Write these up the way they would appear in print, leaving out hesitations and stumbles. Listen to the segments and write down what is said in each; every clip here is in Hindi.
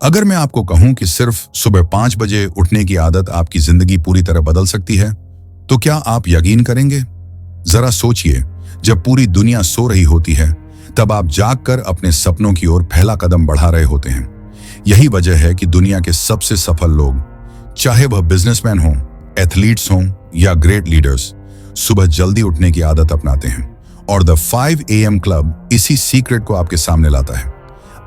अगर मैं आपको कहूं कि सिर्फ सुबह 5 बजे उठने की आदत आपकी जिंदगी पूरी तरह बदल सकती है, तो क्या आप यकीन करेंगे? जरा सोचिए, जब पूरी दुनिया सो रही होती है, तब आप जागकर अपने सपनों की ओर पहला कदम बढ़ा रहे होते हैं। यही वजह है कि दुनिया के सबसे सफल लोग, चाहे वह बिजनेसमैन हों, एथलीट्स हों या ग्रेट लीडर्स, सुबह जल्दी उठने की आदत अपनाते हैं। और द 5 AM क्लब इसी सीक्रेट को आपके सामने लाता है।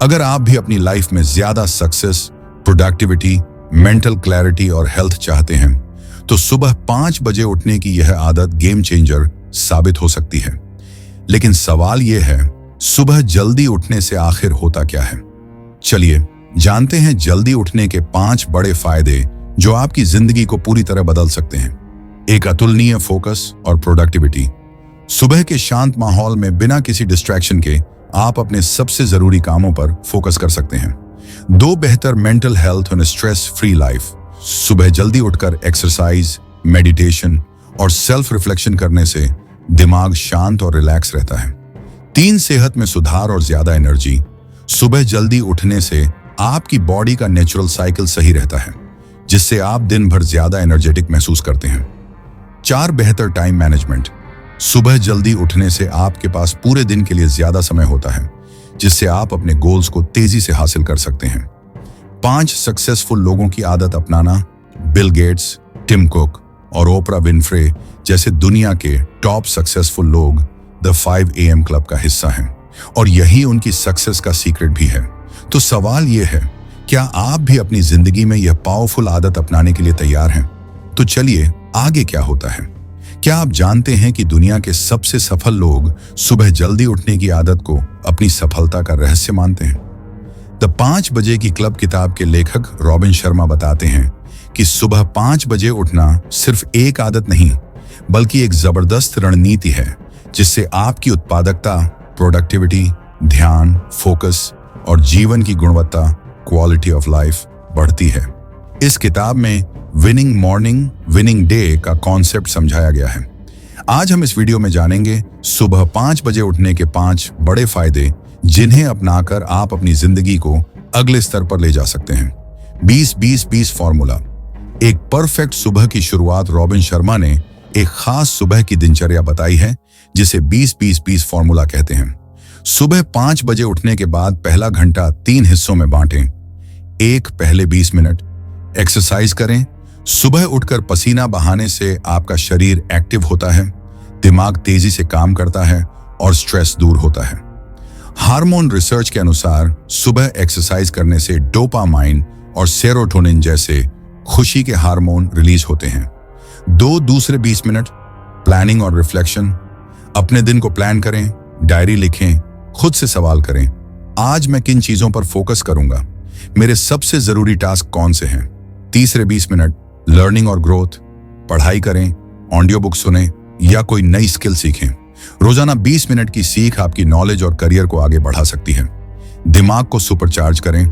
अगर आप भी अपनी लाइफ में ज्यादा सक्सेस, प्रोडक्टिविटी, मेंटल क्लैरिटी और हेल्थ चाहते हैं, तो सुबह 5 बजे उठने की यह आदत गेम चेंजर साबित हो सकती है। लेकिन सवाल यह है, सुबह जल्दी उठने से आखिर होता क्या है? चलिए जानते हैं जल्दी उठने के 5 बड़े फायदे जो आपकी जिंदगी को पूरी तरह बदल सकते हैं। एक अतुलनीय फोकस और प्रोडक्टिविटी। सुबह के शांत माहौल में बिना किसी डिस्ट्रैक्शन के आप अपने सबसे जरूरी कामों पर फोकस कर सकते हैं। 2 बेहतर मेंटल हेल्थ और स्ट्रेस फ्री लाइफ। सुबह जल्दी उठकर एक्सरसाइज, मेडिटेशन और सेल्फ रिफ्लेक्शन करने से दिमाग शांत और रिलैक्स रहता है। 3 सेहत में सुधार और ज्यादा एनर्जी। सुबह जल्दी उठने से आपकी बॉडी का नेचुरल साइकिल सही रहता है, जिससे आप दिन भर ज्यादा एनर्जेटिक महसूस करते हैं। 4 बेहतर टाइम मैनेजमेंट। सुबह जल्दी उठने से आपके पास पूरे दिन के लिए ज्यादा समय होता है, जिससे आप अपने गोल्स को तेजी से हासिल कर सकते हैं। 5 सक्सेसफुल लोगों की आदत अपनाना। बिल गेट्स, टिम कुक और ओपरा विनफ्रे जैसे दुनिया के टॉप सक्सेसफुल लोग द 5 AM क्लब का हिस्सा हैं, और यही उनकी सक्सेस का सीक्रेट भी है। तो सवाल यह है, क्या आप भी अपनी जिंदगी में यह पावरफुल आदत अपनाने के लिए तैयार हैं? तो चलिए आगे क्या होता है। क्या आप जानते हैं कि दुनिया के सबसे सफल लोग सुबह जल्दी उठने की आदत को अपनी सफलता का रहस्य मानते हैं? द 5 बजे की क्लब किताब के लेखक रॉबिन शर्मा बताते हैं कि सुबह 5 बजे उठना सिर्फ एक आदत नहीं, बल्कि एक जबरदस्त रणनीति है, जिससे आपकी उत्पादकता, प्रोडक्टिविटी, ध्यान, फोकस और जीवन की गुणवत्ता, क्वालिटी ऑफ लाइफ बढ़ती है। इस किताब में विनिंग मॉर्निंग, विनिंग डे का कॉन्सेप्ट समझाया गया है। आज हम इस वीडियो में जानेंगे सुबह 5 बजे उठने के 5 बड़े फायदे, जिन्हें अपनाकर आप अपनी जिंदगी को अगले स्तर पर ले जा सकते हैं। 20-20-20 फॉर्मूला। एक परफेक्ट सुबह की शुरुआत। रॉबिन शर्मा ने एक खास सुबह की दिनचर्या बताई है, जिसे 20-20-20 फॉर्मूला कहते हैं। सुबह 5 बजे उठने के बाद पहला घंटा 3 हिस्सों में बांटें। 1, पहले 20 मिनट एक्सरसाइज करें। सुबह उठकर पसीना बहाने से आपका शरीर एक्टिव होता है, दिमाग तेजी से काम करता है और स्ट्रेस दूर होता है। हार्मोन रिसर्च के अनुसार सुबह एक्सरसाइज करने से डोपामाइन और सेरोटोनिन जैसे खुशी के हार्मोन रिलीज होते हैं। 2 दूसरे 20 मिनट प्लानिंग और रिफ्लेक्शन। अपने दिन को प्लान करें, डायरी लिखें, खुद से सवाल करें, आज मैं किन चीजों पर फोकस करूंगा, मेरे सबसे जरूरी टास्क कौन से हैं। तीसरे 20 मिनट लर्निंग और ग्रोथ। पढ़ाई करें, ऑडियो बुक सुनें या कोई नई स्किल सीखें। रोजाना 20 मिनट की सीख आपकी नॉलेज और करियर को आगे बढ़ा सकती है। दिमाग को सुपरचार्ज करें,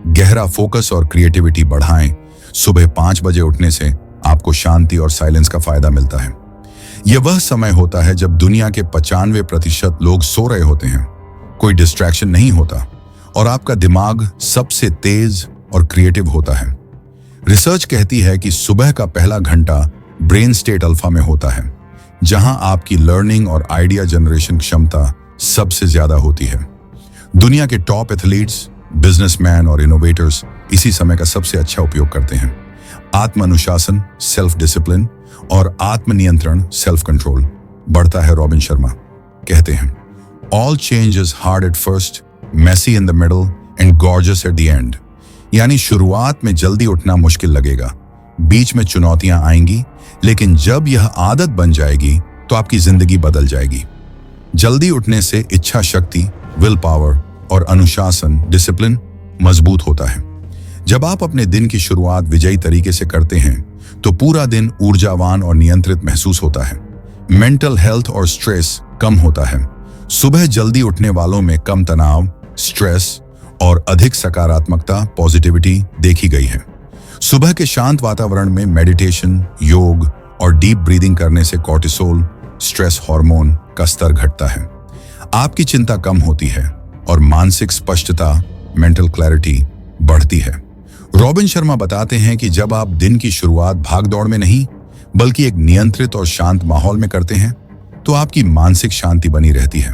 गहरा फोकस और क्रिएटिविटी बढ़ाएं। सुबह 5 बजे उठने से आपको शांति और साइलेंस का फायदा मिलता है। यह वह समय होता है जब दुनिया के 95% लोग सो रहे होते हैं, कोई डिस्ट्रैक्शन नहीं होता और आपका दिमाग सबसे तेज और क्रिएटिव होता है। रिसर्च कहती है कि सुबह का पहला घंटा ब्रेन स्टेट अल्फा में होता है, जहां आपकी लर्निंग और आइडिया जनरेशन क्षमता सबसे ज्यादा होती है। दुनिया के टॉप एथलीट्स, बिजनेसमैन और इनोवेटर्स इसी समय का सबसे अच्छा उपयोग करते हैं। आत्म अनुशासन, सेल्फ डिसिप्लिन और आत्मनियंत्रण, सेल्फ कंट्रोल बढ़ता है। रॉबिन शर्मा कहते हैं, all change is hard at first, messy in the middle and gorgeous at the end. यानी शुरुआत में जल्दी उठना मुश्किल लगेगा, बीच में चुनौतियां आएंगी, लेकिन जब यह आदत बन जाएगी तो आपकी जिंदगी बदल जाएगी। जल्दी उठने से इच्छा शक्ति, विल पावर और अनुशासन, डिसिप्लिन मजबूत होता है। जब आप अपने दिन की शुरुआत विजयी तरीके से करते हैं, तो पूरा दिन ऊर्जावान और नियंत्रित महसूस होता है। मेंटल हेल्थ और स्ट्रेस कम होता है। सुबह जल्दी उठने वालों में कम तनाव, स्ट्रेस और अधिक सकारात्मकता, पॉजिटिविटी देखी गई है। सुबह के शांत वातावरण में मेडिटेशन, योग और डीप ब्रीदिंग करने से कॉर्टिसोल, स्ट्रेस हार्मोन का स्तर घटता है। आपकी चिंता कम होती है और मानसिक स्पष्टता, मेंटल क्लैरिटी बढ़ती है। रॉबिन शर्मा बताते हैं कि जब आप दिन की शुरुआत भागदौड़ में नहीं बल्कि एक नियंत्रित और शांत माहौल में करते हैं तो आपकी मानसिक शांति बनी रहती है।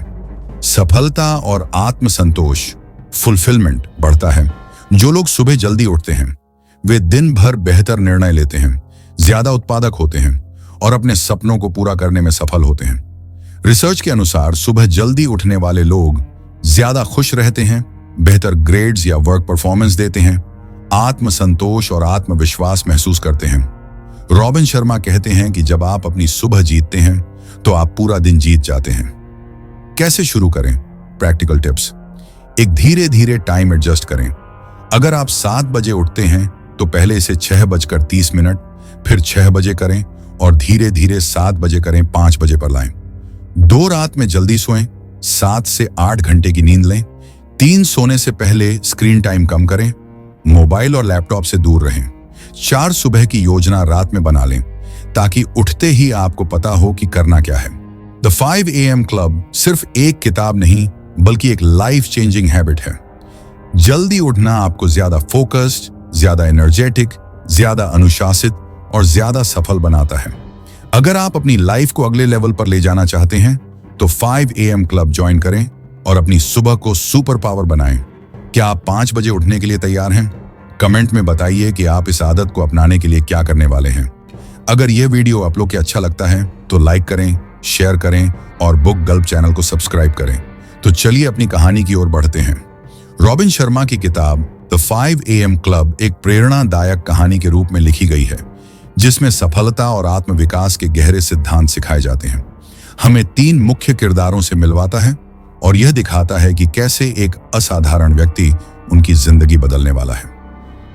सफलता और आत्मसंतोष फुलफिलमेंट बढ़ता है। जो लोग सुबह जल्दी उठते हैं वे दिन भर बेहतर निर्णय लेते हैं, ज्यादा उत्पादक होते हैं और अपने सपनों को पूरा करने में सफल होते हैं। रिसर्च के अनुसार सुबह जल्दी उठने वाले लोग ज्यादा खुश रहते हैं, बेहतर ग्रेड्स या वर्क परफॉर्मेंस देते हैं, आत्मसंतोष और आत्मविश्वास महसूस करते हैं। रॉबिन शर्मा कहते हैं कि जब आप अपनी सुबह जीतते हैं तो आप पूरा दिन जीत जाते हैं। कैसे शुरू करें? Practical tips. एक धीरे धीरे टाइम एडजस्ट करें। अगर आप 7 बजे उठते हैं तो पहले इसे 6:30, फिर 6 बजे करें और धीरे धीरे 7 बजे करें, 5 बजे पर लाएं। 2 रात में जल्दी सोएं, 7 से 8 घंटे की नींद लें। 3 सोने से पहले स्क्रीन टाइम कम करें, मोबाइल और लैपटॉप से दूर रहें। 4 सुबह की योजना रात में बना लें ताकि उठते ही आपको पता हो कि करना क्या है। द 5 AM क्लब सिर्फ एक किताब नहीं बल्कि एक लाइफ चेंजिंग हैबिट है। जल्दी उठना आपको ज्यादा फोकस्ड, ज्यादा एनर्जेटिक, ज्यादा अनुशासित और ज्यादा सफल बनाता है। अगर आप अपनी लाइफ को अगले लेवल पर ले जाना चाहते हैं तो 5 AM क्लब ज्वाइन करें और अपनी सुबह को सुपर पावर बनाएं। क्या आप 5 बजे उठने के लिए तैयार हैं? कमेंट में बताइए कि आप इस आदत को अपनाने के लिए क्या करने वाले हैं। अगर यह वीडियो आप लोग को अच्छा लगता है तो लाइक करें, शेयर करें और बुक गल्प चैनल को सब्सक्राइब करें। तो चलिए अपनी कहानी की ओर बढ़ते हैं। रॉबिन शर्मा की किताब द 5 AM क्लब एक प्रेरणादायक कहानी के रूप में लिखी गई है जिसमें सफलता और आत्मविकास के गहरे सिद्धांत सिखाए जाते हैं। हमें 3 मुख्य किरदारों से मिलवाता है और यह दिखाता है कि कैसे एक असाधारण व्यक्ति उनकी जिंदगी बदलने वाला है।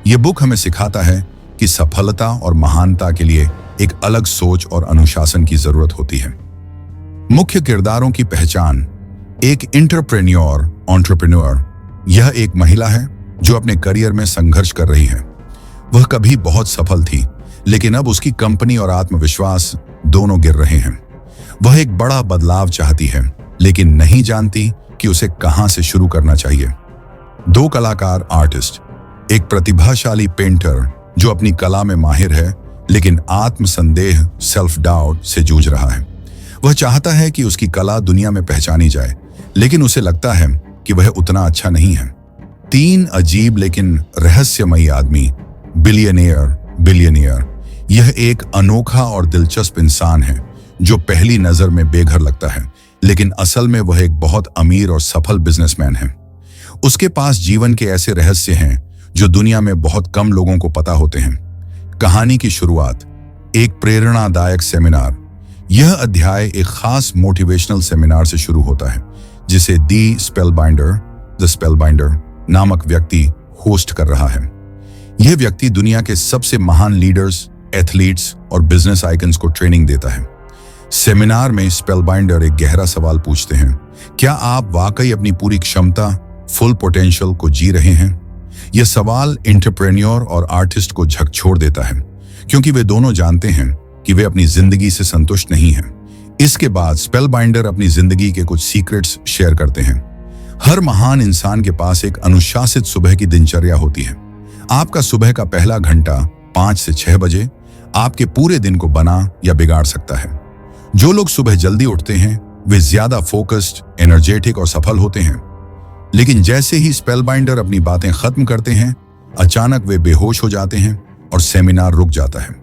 यह बुक हमें सिखाता है कि सफलता और महानता के लिए एक अलग सोच और अनुशासन की जरूरत होती है। मुख्य किरदारों की पहचान। एक एंटरप्रेन्योर। यह एक महिला है जो अपने करियर में संघर्ष कर रही है। वह कभी बहुत सफल थी लेकिन अब उसकी कंपनी और आत्मविश्वास दोनों गिर रहे हैं। वह एक बड़ा बदलाव चाहती है लेकिन नहीं जानती कि उसे कहां से शुरू करना चाहिए। 2 कलाकार आर्टिस्ट। एक प्रतिभाशाली पेंटर जो अपनी कला में माहिर है लेकिन आत्मसंदेह सेल्फ डाउट से जूझ रहा है। वह चाहता है कि उसकी कला दुनिया में पहचानी जाए लेकिन उसे लगता है कि वह उतना अच्छा नहीं है। 3 अजीब लेकिन रहस्यमयी आदमी। बिलियनियर। यह एक अनोखा और दिलचस्प इंसान है जो पहली नजर में बेघर लगता है लेकिन असल में वह एक बहुत अमीर और सफल बिजनेसमैन है। उसके पास जीवन के ऐसे रहस्य हैं जो दुनिया में बहुत कम लोगों को पता होते हैं। कहानी की शुरुआत। एक प्रेरणादायक सेमिनार। यह अध्याय एक खास मोटिवेशनल सेमिनार से शुरू होता है जिसे द स्पेलबाइंडर नामक व्यक्ति होस्ट कर रहा है। यह व्यक्ति दुनिया के सबसे महान लीडर्स, एथलीट्स और बिजनेस आइकन्स को ट्रेनिंग देता है। सेमिनार में स्पेलबाइंडर एक गहरा सवाल पूछते हैं, क्या आप वाकई अपनी पूरी क्षमता, फुल पोटेंशियल को जी रहे हैं? यह सवाल एंटरप्रेन्योर और आर्टिस्ट को झकझोर देता है क्योंकि वे दोनों जानते हैं कि वे अपनी जिंदगी से संतुष्ट नहीं हैं। इसके बाद स्पेलबाइंडर अपनी जिंदगी के कुछ सीक्रेट्स शेयर करते हैं। हर महान इंसान के पास एक अनुशासित सुबह की दिनचर्या होती है। आपका सुबह का पहला घंटा 5 से 6 बजे आपके पूरे दिन को बना या बिगाड़ सकता है। जो लोग सुबह जल्दी उठते हैं वे ज्यादा फोकस्ड, एनर्जेटिक और सफल होते हैं। लेकिन जैसे ही स्पेलबाइंडर अपनी बातें खत्म करते हैं अचानक वे बेहोश हो जाते हैं और सेमिनार रुक जाता है।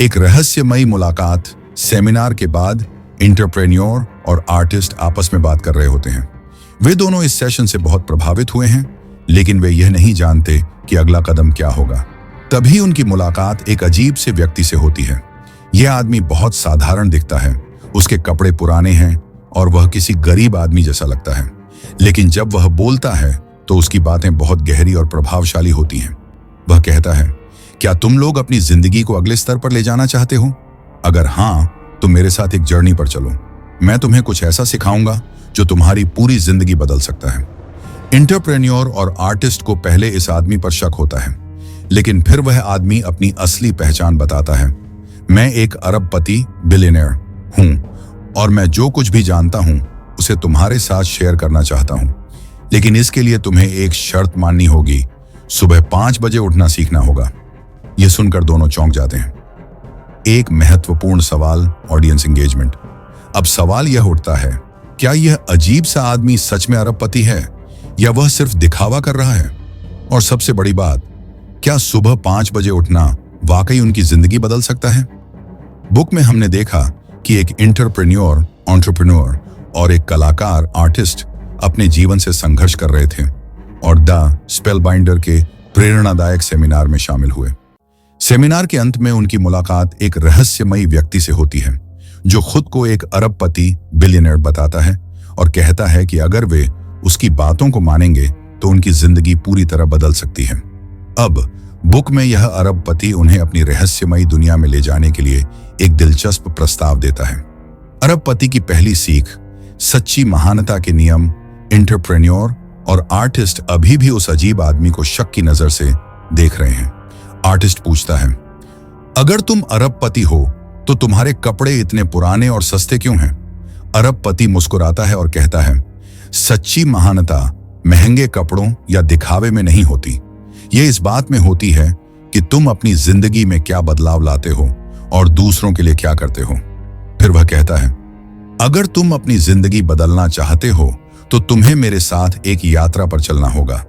एक रहस्यमयी मुलाकात। सेमिनार के बाद एंटरप्रेन्योर और आर्टिस्ट आपस में बात कर रहे होते हैं। वे दोनों इस सेशन से बहुत प्रभावित हुए हैं लेकिन वे यह नहीं जानते कि अगला कदम क्या होगा। तभी उनकी मुलाकात एक अजीब से व्यक्ति से होती है। यह आदमी बहुत साधारण दिखता है, उसके कपड़े पुराने हैं और वह किसी गरीब आदमी जैसा लगता है, लेकिन जब वह बोलता है तो उसकी बातें बहुत गहरी और प्रभावशाली होती हैं। वह कहता है, क्या तुम लोग अपनी जिंदगी को अगले स्तर पर ले जाना चाहते हो? अगर हाँ तो मेरे साथ एक जर्नी पर चलो। मैं तुम्हें कुछ ऐसा सिखाऊंगा जो तुम्हारी पूरी जिंदगी बदल सकता है। एंटरप्रेन्योर और आर्टिस्ट को पहले इस आदमी पर शक होता है लेकिन फिर वह आदमी अपनी असली पहचान बताता है। मैं एक अरबपति बिलियनियर हूं और मैं जो कुछ भी जानता हूं उसे तुम्हारे साथ शेयर करना चाहता हूं, लेकिन इसके लिए तुम्हें एक शर्त माननी होगी। सुबह 5 बजे उठना सीखना होगा। यह सुनकर दोनों चौंक जाते हैं। एक महत्वपूर्ण सवाल, ऑडियंस एंगेजमेंट। अब सवाल यह उठता है, क्या यह अजीब सा आदमी सच में अरबपति है या वह सिर्फ दिखावा कर रहा है? और सबसे बड़ी बात, क्या सुबह 5 बजे उठना वाकई उनकी जिंदगी बदल सकता है? बुक में हमने देखा कि एक एंटरप्रेन्योर और एक कलाकार, आर्टिस्ट अपने जीवन से संघर्ष कर रहे थे और द स्पेलबाइंडर के प्रेरणादायक सेमिनार में शामिल हुए। सेमिनार के अंत में उनकी मुलाकात एक रहस्यमयी व्यक्ति से होती है जो खुद को एक अरबपति बिलियनर बताता है और कहता है कि अगर वे उसकी बातों को मानेंगे तो उनकी जिंदगी पूरी तरह बदल सकती है। अब बुक में यह अरबपति उन्हें अपनी रहस्यमयी दुनिया में ले जाने के लिए एक दिलचस्प प्रस्ताव देता है। अरबपति की पहली सीख, सच्ची महानता के नियम। एंटरप्रेन्योर और आर्टिस्ट अभी भी उस अजीब आदमी को शक की नजर से देख रहे हैं। आर्टिस्ट पूछता है, अगर तुम अरबपति हो तो तुम्हारे कपड़े इतने पुराने और सस्ते क्यों हैं? अरबपति मुस्कुराता है और कहता है, सच्ची महानता महंगे कपड़ों या दिखावे में नहीं होती। यह इस बात में होती है कि तुम अपनी जिंदगी में क्या बदलाव लाते हो और दूसरों के लिए क्या करते हो। फिर वह कहता है, अगर तुम अपनी जिंदगी बदलना चाहते हो तो तुम्हें मेरे साथ एक यात्रा पर चलना होगा।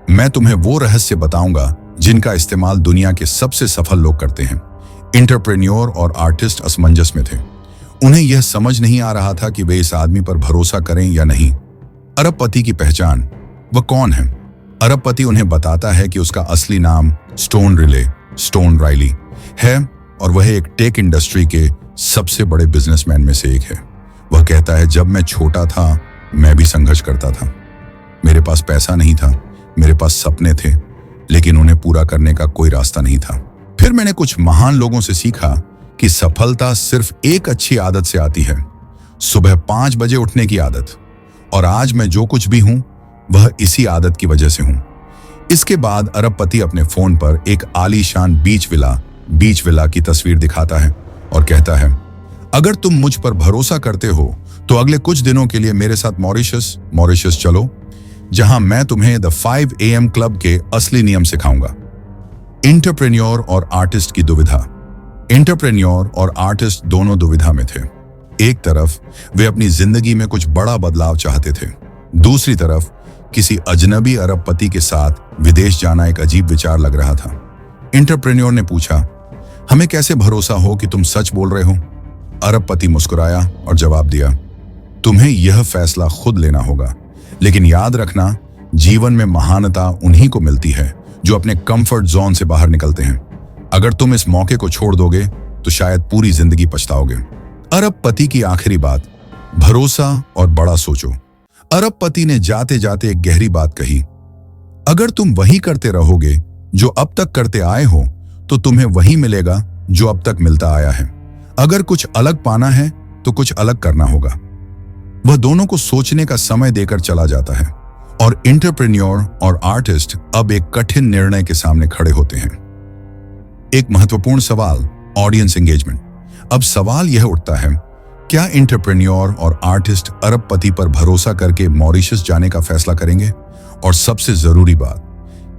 मैं तुम्हें वो रहस्य बताऊंगा जिनका इस्तेमाल दुनिया के सबसे सफल लोग करते हैं। एंटरप्रेन्योर और आर्टिस्ट असमंजस में थे। उन्हें यह समझ नहीं आ रहा था कि वे इस आदमी पर भरोसा करें या नहीं। अरबपति की पहचान, वह कौन है? अरबपति उन्हें बताता है कि उसका असली नाम स्टोन राइली है और वह एक टेक इंडस्ट्री के सबसे बड़े बिजनेसमैन में से एक है। वह कहता है, जब मैं छोटा था मैं भी संघर्ष करता था। मेरे पास पैसा नहीं था, मेरे पास सपने थे, लेकिन उन्हें पूरा करने का कोई रास्ता नहीं था। फिर मैंने कुछ महान लोगों से सीखा कि सफलता सिर्फ एक अच्छी आदत से आती है, सुबह 5 बजे उठने की आदत। और आज मैं जो कुछ भी हूं वह इसी आदत की वजह से हूं। इसके बाद अरबपति अपने फोन पर एक आलीशान बीच विला की तस्वीर दिखाता है और कहता है, अगर तुम मुझ पर भरोसा करते हो तो अगले कुछ दिनों के लिए मेरे साथ मॉरिशस चलो, जहां मैं तुम्हें द 5 AM क्लब के असली नियम सिखाऊंगा। एंटरप्रेन्योर और आर्टिस्ट की दुविधा। एंटरप्रेन्योर और आर्टिस्ट दोनों दुविधा में थे। एक तरफ वे अपनी जिंदगी में कुछ बड़ा बदलाव चाहते थे, दूसरी तरफ किसी अजनबी अरबपति के साथ विदेश जाना एक अजीब विचार लग रहा था। एंटरप्रेन्योर ने पूछा, हमें कैसे भरोसा हो कि तुम सच बोल रहे हो? अरबपति मुस्कुराया और जवाब दिया, तुम्हें यह फैसला खुद लेना होगा, लेकिन याद रखना, जीवन में महानता उन्हीं को मिलती है जो अपने कंफर्ट जोन से बाहर निकलते हैं। अगर तुम इस मौके को छोड़ दोगे तो शायद पूरी जिंदगी पछताओगे। अरबपति की आखिरी बात, भरोसा और बड़ा सोचो। अरबपति ने जाते जाते एक गहरी बात कही, अगर तुम वही करते रहोगे जो अब तक करते आए हो तो तुम्हें वही मिलेगा जो अब तक मिलता आया है। अगर कुछ अलग पाना है तो कुछ अलग करना होगा। वह दोनों को सोचने का समय देकर चला जाता है और एंटरप्रेन्योर और आर्टिस्ट अब एक कठिन निर्णय के सामने खड़े होते हैं। एक महत्वपूर्ण सवाल, ऑडियंस एंगेजमेंट। अब सवाल यह उठता है, क्या एंटरप्रेन्योर और आर्टिस्ट अरबपति पर भरोसा करके मॉरिशस जाने का फैसला करेंगे? और सबसे जरूरी बात,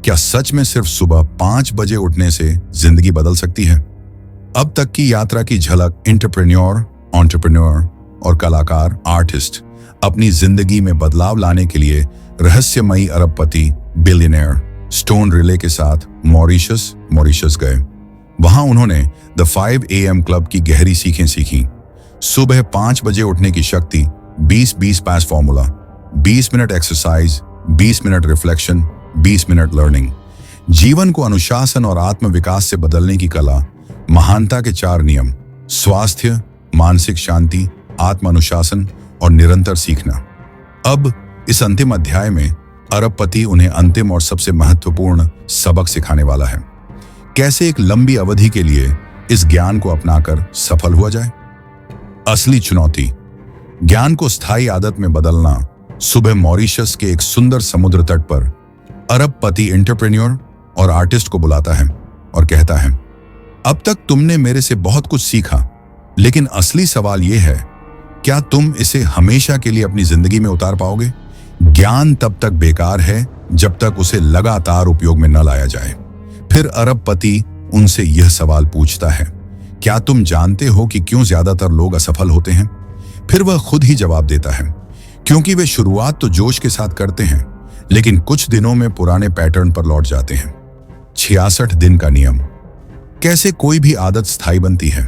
क्या सच में सिर्फ सुबह 5 बजे उठने से जिंदगी बदल सकती है? अब तक की यात्रा की झलक। एंटरप्रेन्योर और कलाकार, आर्टिस्ट अपनी जिंदगी में बदलाव लाने के लिए रहस्यमयी अरबपति बिलियनर स्टोन रिले के साथ मॉरिशस गए। वहां उन्होंने द 5 AM क्लब की गहरी सीखें सीखी। सुबह 5 बजे उठने की शक्ति, 20-20-5 formula, 20 minute exercise, 20 minute reflection, 20 minute learning. जीवन को अनुशासन और आत्मविकास से बदलने की कला, महानता के 4 नियम, स्वास्थ्य, मानसिक शांति, आत्म अनुशासन और निरंतर सीखना। अब इस अंतिम अध्याय में अरबपति उन्हें अंतिम और सबसे महत्वपूर्ण सबक सिखाने वाला है। कैसे एक लंबी अवधि के लिए इस ज्ञान को अपनाकर सफल हुआ जाए। असली चुनौती, ज्ञान को स्थायी आदत में बदलना। सुबह मॉरिशस के एक सुंदर समुद्र तट पर अरबपति एंटरप्रेन्योर और आर्टिस्ट को बुलाता है और कहता है, अब तक तुमने मेरे से बहुत कुछ सीखा, लेकिन असली सवाल यह है, क्या तुम इसे हमेशा के लिए अपनी जिंदगी में उतार पाओगे ज्ञान तब तक बेकार है जब तक उसे लगातार उपयोग में न लाया जाए। फिर अरबपति उनसे यह सवाल पूछता है, क्या तुम जानते हो कि क्यों ज्यादातर लोग असफल होते हैं? फिर वह खुद ही जवाब देता है, क्योंकि वे शुरुआत तो जोश के साथ करते हैं, लेकिन कुछ दिनों में पुराने पैटर्न पर लौट जाते हैं। 66 दिन का नियम। कैसे कोई भी आदत स्थायी बनती है?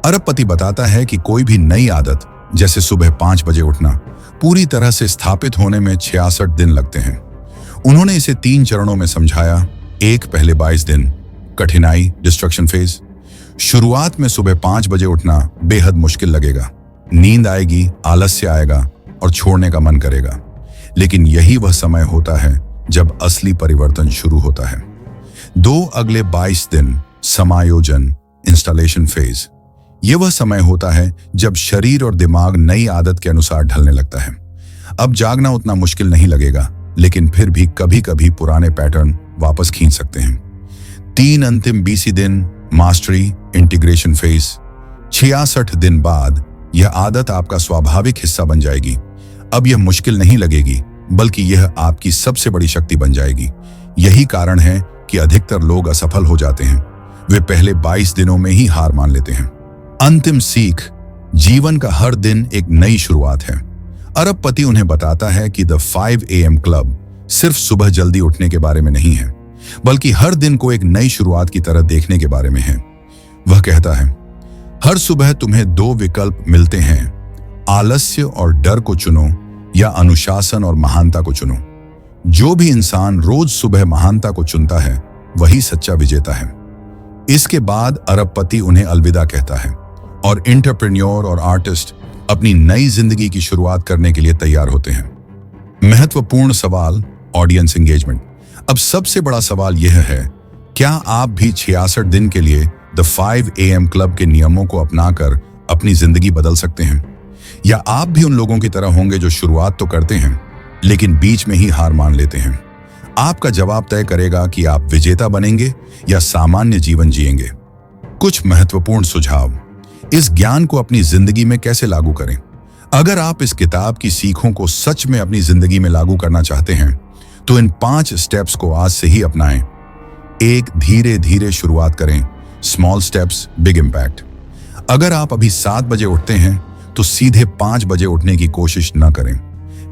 अरबपति बताता है कि कोई भी नई आदत, जैसे सुबह 5 बजे उठना, पूरी तरह से स्थापित होने में 66 दिन लगते हैं। उन्होंने इसे 3 चरणों में समझाया। एक, पहले 22 दिन, कठिनाई, डिस्ट्रक्शन फेज। शुरुआत में सुबह 5 बजे उठना बेहद मुश्किल लगेगा, नींद आएगी, आलस्य आएगा और छोड़ने का मन करेगा। लेकिन यही वह समय होता है जब असली परिवर्तन शुरू होता है। 2, अगले 22 दिन, समायोजन, इंस्टॉलेशन फेज। यह वह समय होता है जब शरीर और दिमाग नई आदत के अनुसार ढलने लगता है। अब जागना उतना मुश्किल नहीं लगेगा, लेकिन फिर भी कभी कभी पुराने पैटर्न वापस खींच सकते हैं। 3, अंतिम 20 दिन, मास्टरी, इंटीग्रेशन फेज। 66 दिन बाद यह आदत आपका स्वाभाविक हिस्सा बन जाएगी। अब यह मुश्किल नहीं लगेगी, बल्कि यह आपकी सबसे बड़ी शक्ति बन जाएगी। यही कारण है कि अधिकतर लोग असफल हो जाते हैं। वे पहले 22 दिनों में ही हार मान लेते हैं। अंतिम सीख, जीवन का हर दिन एक नई शुरुआत है। अरबपति उन्हें बताता है कि द 5 AM क्लब सिर्फ सुबह जल्दी उठने के बारे में नहीं है, बल्कि हर दिन को एक नई शुरुआत की तरह देखने के बारे में है। वह कहता है, हर सुबह तुम्हें 2 विकल्प मिलते हैं, आलस्य और डर को चुनो या अनुशासन और महानता को चुनो। जो भी इंसान रोज सुबह महानता को चुनता है, वही सच्चा विजेता है। इसके बाद अरबपति उन्हें अलविदा कहता है और एंटरप्रेन्योर और आर्टिस्ट अपनी नई जिंदगी की शुरुआत करने के लिए तैयार होते हैं। महत्वपूर्ण सवाल, ऑडियंस एंगेजमेंट। अब सबसे बड़ा सवाल यह है, क्या आप भी 66 दिन के लिए द 5 AM क्लब के नियमों को अपनाकर अपनी जिंदगी बदल सकते हैं? या आप भी उन लोगों की तरह होंगे जो शुरुआत तो करते हैं, लेकिन बीच में ही हार मान लेते हैं? आपका जवाब तय करेगा कि आप विजेता बनेंगे या सामान्य जीवन जिएंगे। कुछ महत्वपूर्ण सुझाव। इस ज्ञान को अपनी जिंदगी में कैसे लागू करें? अगर आप इस किताब की सीखों को सच में अपनी जिंदगी में लागू करना चाहते हैं, तो इन 5 स्टेप्स को आज से ही अपनाएं। 1, धीरे धीरे शुरुआत करें। Small steps, big impact. अगर आप अभी 7 बजे उठते हैं, तो सीधे 5 बजे उठने की कोशिश न करें।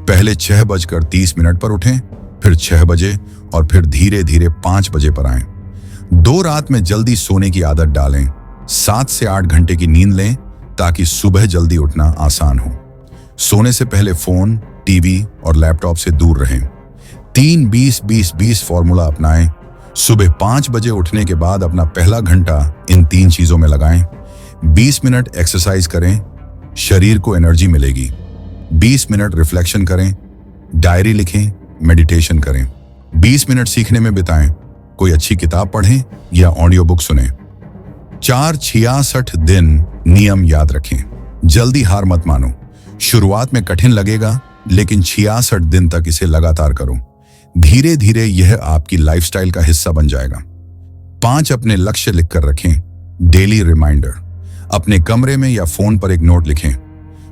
पहले 6:30 पर उठें, फिर 6 बजे और फिर धीरे धीरे 5 बजे पर आएं। 2, रात में जल्दी सोने की आदत डालें। 7 से 8 घंटे की नींद लें ताकि सुबह जल्दी उठना आसान हो। सोने से पहले फोन, टीवी और लैपटॉप से दूर रहें। 3, 20-20-20 फॉर्मूला अपनाएं। सुबह 5 बजे उठने के बाद अपना पहला घंटा इन 3 चीजों में लगाएं। 20 मिनट एक्सरसाइज करें, शरीर को एनर्जी मिलेगी। 20 मिनट रिफ्लेक्शन करें, डायरी लिखें, मेडिटेशन करें। 20 मिनट सीखने में बिताएं, कोई अच्छी किताब पढ़ें या ऑडियो बुक सुनें। 4, 66 दिन नियम याद रखें। जल्दी हार मत मानो। शुरुआत में कठिन लगेगा, लेकिन 66 दिन तक इसे लगातार करो। धीरे धीरे यह आपकी लाइफस्टाइल का हिस्सा बन जाएगा। 5, अपने लक्ष्य लिखकर रखें। Daily reminder. अपने कमरे में या फोन पर एक नोट लिखें,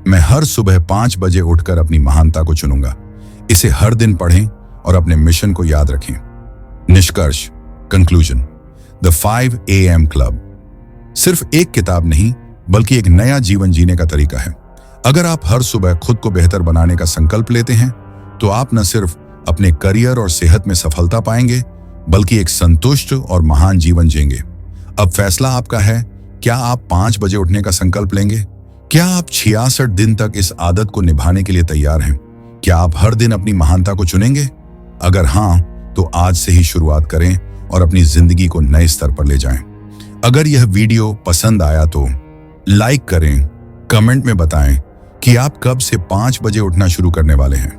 मैं हर सुबह 5 बजे उठकर अपनी महानता को चुनूंगा। इसे हर दिन पढ़ें और अपने मिशन को याद रखें। निष्कर्ष, कंक्लूजन, द 5 AM क्लब सिर्फ एक किताब नहीं, बल्कि एक नया जीवन जीने का तरीका है। अगर आप हर सुबह खुद को बेहतर बनाने का संकल्प लेते हैं, तो आप न सिर्फ अपने करियर और सेहत में सफलता पाएंगे, बल्कि एक संतुष्ट और महान जीवन जिएंगे। अब फैसला आपका है, क्या आप 5 बजे उठने का संकल्प लेंगे? क्या आप 66 दिन तक इस आदत को निभाने के लिए तैयार हैं? क्या आप हर दिन अपनी महानता को चुनेंगे? अगर हाँ, तो आज से ही शुरुआत करें और अपनी जिंदगी को नए स्तर पर ले जाएं। अगर यह वीडियो पसंद आया तो लाइक करें, कमेंट में बताएं कि आप कब से 5 बजे उठना शुरू करने वाले हैं,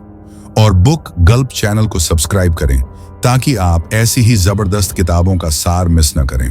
और बुक गल्प चैनल को सब्सक्राइब करें ताकि आप ऐसी ही जबरदस्त किताबों का सार मिस न करें।